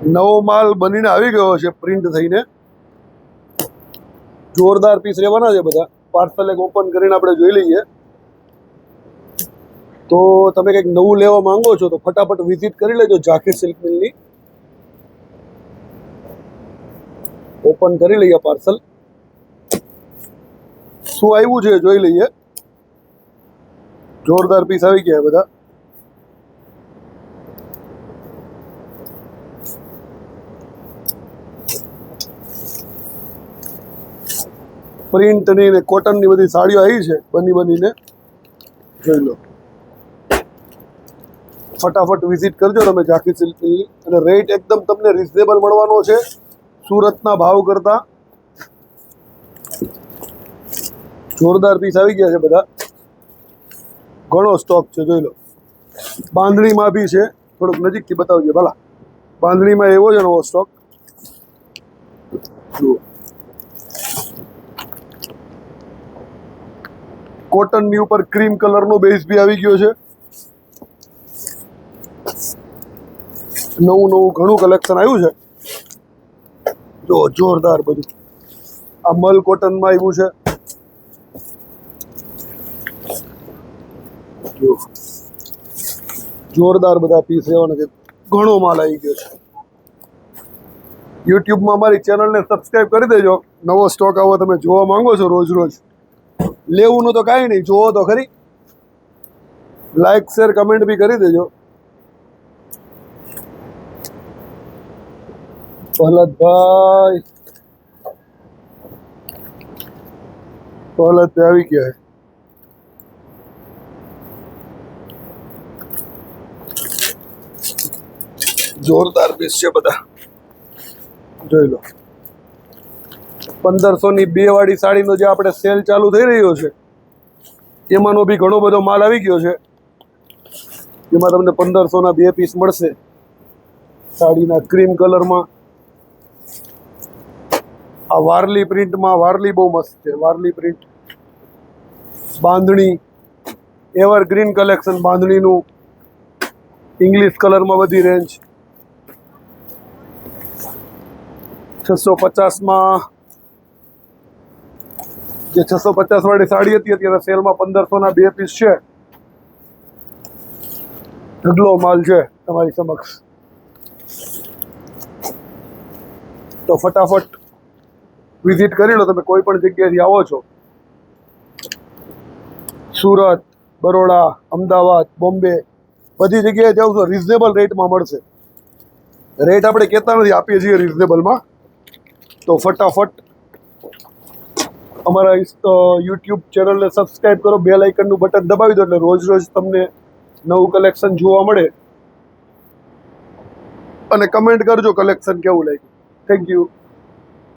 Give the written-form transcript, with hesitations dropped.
નવો માલ બનીને આવી ગયો છે પ્રિન્ટ થઈને. જોરદાર પીસ રહેવાના છે બધા. પાર્સલ એક ઓપન કરીને આપણે જોઈ લઈએ. તો તમે કંઈક નવું લેવા માંગો છો તો ફટાફટ વિઝિટ કરી લેજો ઝાંખી સિલ્ક મિલની. ઓપન કરી લઈએ પાર્સલ. શું આવ્યું છે જોઈ લઈએ. જોરદાર પીસ આવી ગયા બધા. પ્રિન્ટની ને કોટનની બધી સાડીઓ આવી છે બનીને. જોઈ લો. ફટાફટ વિઝિટ કરજો તમે ઝાંખી સિલ્કની. અને રેટ એકદમ તમને રિઝનેબલ મળવાનો છે સુરતના ભાવ કરતા. જોરદાર પીસ આવી ગયા છે બધા. ઘણો સ્ટોક છે જોઈ લો. બાંધણીમાં બી છે. થોડુંક નજીકથી બતાવજો ભલા. બાંધણીમાં એવો છે નવો સ્ટોક. જુઓ. કોટનની ઉપર ક્રીમ કલરનો બેઝ બી આવી ગયો છે. નવું ઘણું કલેક્શન આવ્યું છે. જો જોરદાર બધું. આ મલ કોટનમાં આવ્યું છે. જો જોરદાર બધા પીસ રહેવાના છે. ઘણો માલ આવી ગયો છે. યુટ્યુબમાં અમારી ચેનલને સબસ્ક્રાઈબ કરી દેજો. નવો સ્ટોક આવો તમે જોવા માંગો છો રોજ લેવુંનું તો કાંઈ નહીં, જોવો તો ખરી. લાઈક શેર કમેન્ટ બી કરી દેજો. પહલતભાઈ આવી ગયા. જોરદાર પીસ છે બધા. જોઈ લો. 1500ની 2 વાળી સાડીનો જે આપણે સેલ ચાલુ થઈ રહ્યો છે એમાંનો બી ઘણો બધો માલ આવી ગયો છે. એમાં તમને 1500ના 2 પીસ મળશે સાડીના ક્રીમ કલરમાં. આ વારલી પ્રિન્ટમાં. વારલી બહુ મસ્ત છે. વારલી પ્રિન્ટ. બાંધણી એવરગ્રીન કલેક્શન બાંધણીનું. ઇંગ્લિશ કલરમાં બધી રેન્જ. 650માં જે 650 વાળી સાડી હતી અત્યારે સેલમાં 1500ના 2 પીસ છે. ઢગલો માલ છે તમારી સમક્ષ. તો ફટાફટ વિઝિટ કરી લો. તમે કોઈ પણ જગ્યાએથી આવો છો, સુરત, બરોડા, અમદાવાદ, બોમ્બે, બધી જગ્યાએ જાઓ છો રિઝનેબલ રેટમાં મળશે. રેટ આપણે કહેતા નથી, આપીએ છીએ રિઝનેબલમાં. તો ફટાફટ અમારા યુટ્યુબ ચેનલને સબસ્ક્રાઈબ કરો. બેલ આઇકનનું બટન દબાવી દો એટલે રોજ તમને નવું કલેક્શન જોવા મળે. અને કમેન્ટ કરજો કલેક્શન કેવું લાગ્યું. Thank you.